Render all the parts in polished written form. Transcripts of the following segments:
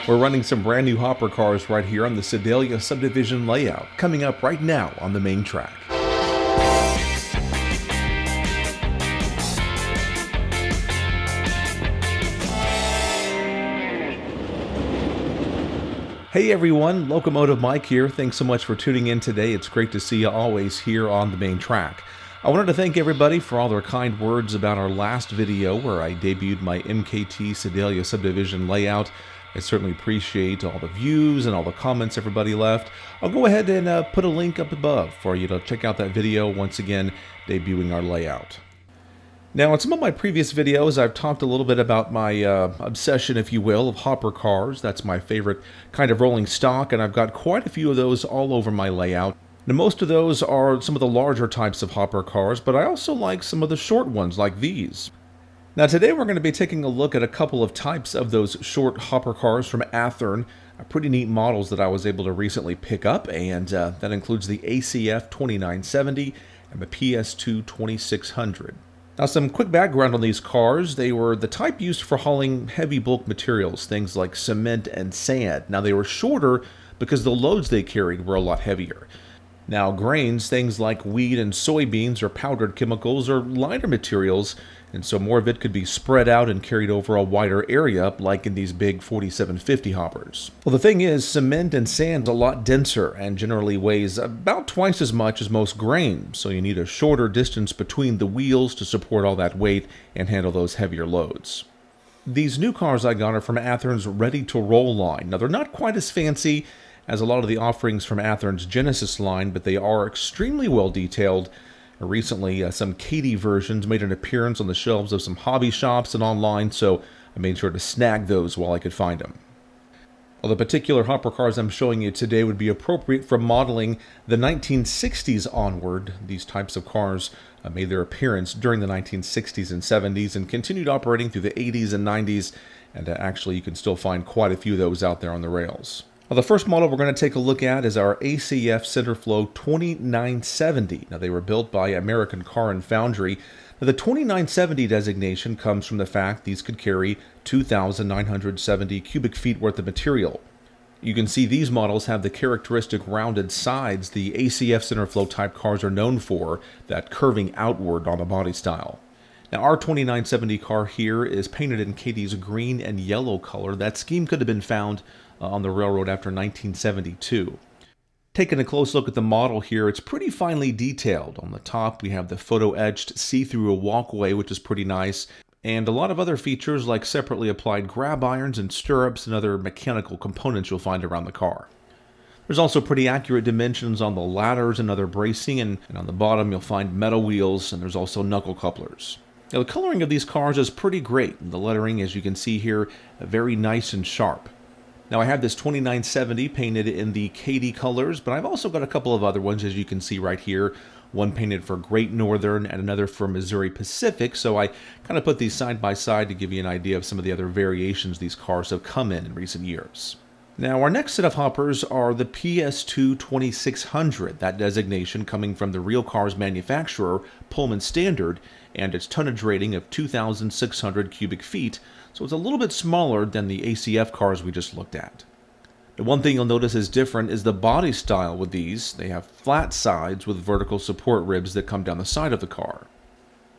We're running some brand new hopper cars right here on the Sedalia subdivision layout, coming up right now on the main track. Hey everyone, Locomotive Mike here. Thanks so much for tuning in today. It's great to see you always here on the main track. I wanted to thank everybody for all their kind words about our last video where I debuted my MKT Sedalia subdivision layout. I certainly appreciate all the views and all the comments everybody left. I'll go ahead and put a link up above for you to check out that video, once again debuting our layout. Now, in some of my previous videos, I've talked a little bit about my obsession, if you will, of hopper cars. That's my favorite kind of rolling stock, and I've got quite a few of those all over my layout. Now, most of those are some of the larger types of hopper cars, but I also like some of the short ones like these. Now, today we're going to be taking a look at a couple of types of those short hopper cars from Athearn, pretty neat models that I was able to recently pick up, and that includes the ACF 2970 and the PS2 2600. Now, some quick background on these cars. They were the type used for hauling heavy bulk materials, things like cement and sand. Now, they were shorter because the loads they carried were a lot heavier. Now, grains, things like wheat and soybeans or powdered chemicals, are lighter materials, and so more of it could be spread out and carried over a wider area, like in these big 4750 hoppers. Well, the thing is, cement and sand is a lot denser and generally weighs about twice as much as most grain, so you need a shorter distance between the wheels to support all that weight and handle those heavier loads. These new cars I got are from Athearn's Ready to Roll line. Now, they're not quite as fancy as a lot of the offerings from Athearn's Genesis line, but they are extremely well detailed. Recently, some Katy versions made an appearance on the shelves of some hobby shops and online, so I made sure to snag those while I could find them. Well, the particular hopper cars I'm showing you today would be appropriate for modeling the 1960s onward. These types of cars made their appearance during the 1960s and 70s and continued operating through the 80s and 90s, and actually you can still find quite a few of those out there on the rails. Well, the first model we're going to take a look at is our ACF Centerflow 2970. Now, they were built by American Car and Foundry. Now, the 2970 designation comes from the fact these could carry 2,970 cubic feet worth of material. You can see these models have the characteristic rounded sides the ACF Centerflow type cars are known for, that curving outward on the body style. Now, our 2970 car here is painted in Katy's green and yellow color. That scheme could have been found on the railroad after 1972. Taking a close look at the model here, it's pretty finely detailed. On the top, we have the photo-etched see-through walkway, which is pretty nice, and a lot of other features like separately applied grab irons and stirrups and other mechanical components you'll find around the car. There's also pretty accurate dimensions on the ladders and other bracing, and on the bottom you'll find metal wheels, and there's also knuckle couplers. Now, the coloring of these cars is pretty great. The lettering, as you can see here, very nice and sharp. Now, I have this 2970 painted in the Katy colors, but I've also got a couple of other ones, as you can see right here. One painted for Great Northern and another for Missouri Pacific, so I kind of put these side by side to give you an idea of some of the other variations these cars have come in recent years. Now, our next set of hoppers are the PS2 2600, that designation coming from the real car's manufacturer, Pullman Standard, and its tonnage rating of 2,600 cubic feet, so it's a little bit smaller than the ACF cars we just looked at. The one thing you'll notice is different is the body style with these. They have flat sides with vertical support ribs that come down the side of the car.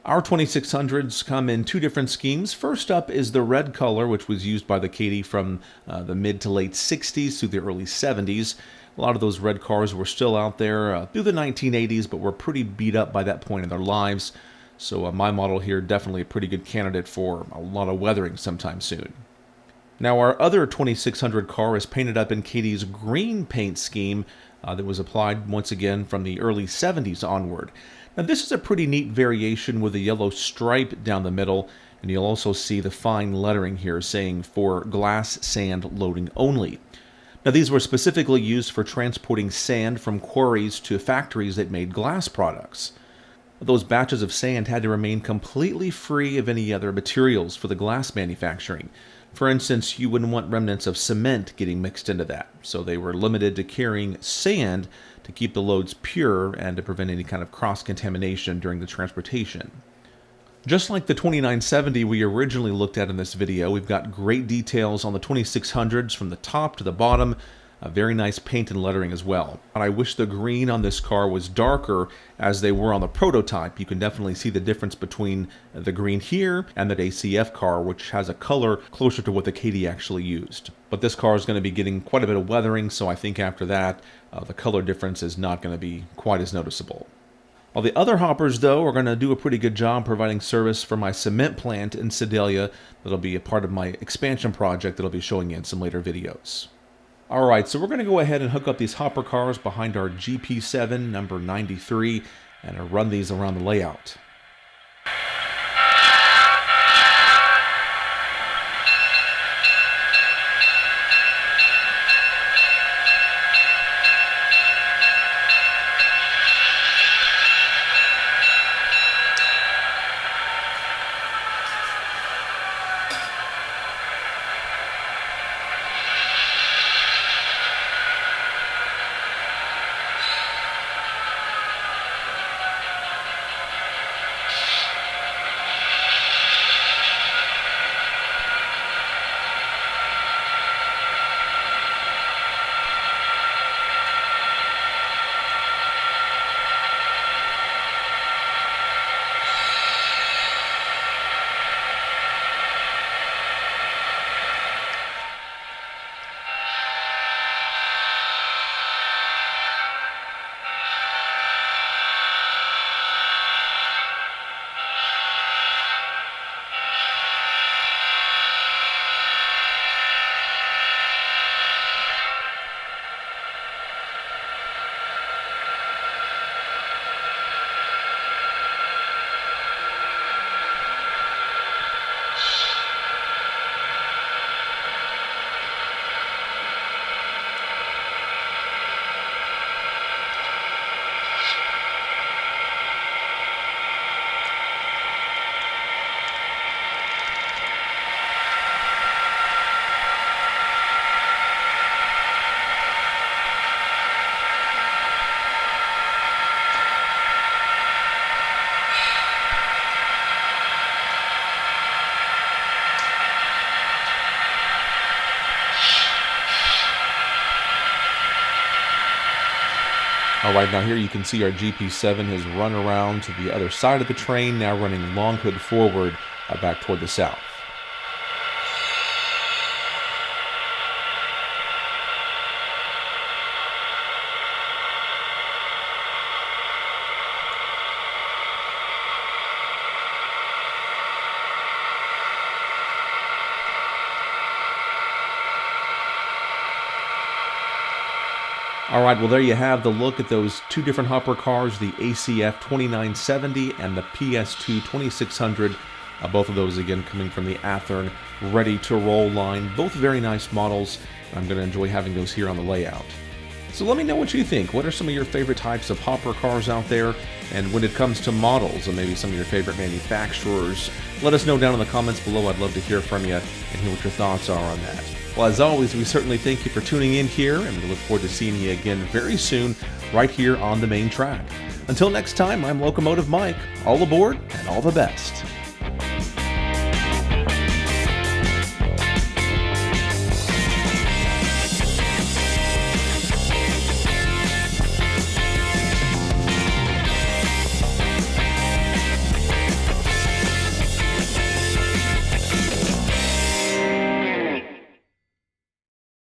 Our 2600s come in two different schemes. First up is the red color, which was used by the Katy from the mid to late 60s through the early 70s. A lot of those red cars were still out there through the 1980s, but were pretty beat up by that point in their lives. So my model here, definitely a pretty good candidate for a lot of weathering sometime soon. Now, our other 2600 car is painted up in Katy's green paint scheme that was applied once again from the early 70s onward. Now, this is a pretty neat variation with a yellow stripe down the middle, and you'll also see the fine lettering here saying for glass sand loading only. Now, these were specifically used for transporting sand from quarries to factories that made glass products. Those batches of sand had to remain completely free of any other materials for the glass manufacturing. For instance, you wouldn't want remnants of cement getting mixed into that, so they were limited to carrying sand to keep the loads pure and to prevent any kind of cross-contamination during the transportation. Just like the 2970 we originally looked at in this video, we've got great details on the 2600s from the top to the bottom. A very nice paint and lettering as well. And I wish the green on this car was darker as they were on the prototype. You can definitely see the difference between the green here and that ACF car, which has a color closer to what the Katy actually used. But this car is going to be getting quite a bit of weathering, so I think after that, the color difference is not going to be quite as noticeable. Well, the other hoppers, though, are going to do a pretty good job providing service for my cement plant in Sedalia. That'll be a part of my expansion project that I'll be showing you in some later videos. Alright, so we're going to go ahead and hook up these hopper cars behind our GP7 number 93 and run these around the layout. Alright, now here you can see our GP7 has run around to the other side of the train, now running long hood forward back toward the south. Alright, well there you have the look at those two different hopper cars, the ACF 2970 and the PS2 2600. Both of those again coming from the Athearn Ready to Roll line. Both very nice models. I'm going to enjoy having those here on the layout. So let me know what you think. What are some of your favorite types of hopper cars out there? And when it comes to models and maybe some of your favorite manufacturers, let us know down in the comments below. I'd love to hear from you and hear what your thoughts are on that. Well, as always, we certainly thank you for tuning in here, and we look forward to seeing you again very soon right here on the main track. Until next time, I'm Locomotive Mike. All aboard and all the best.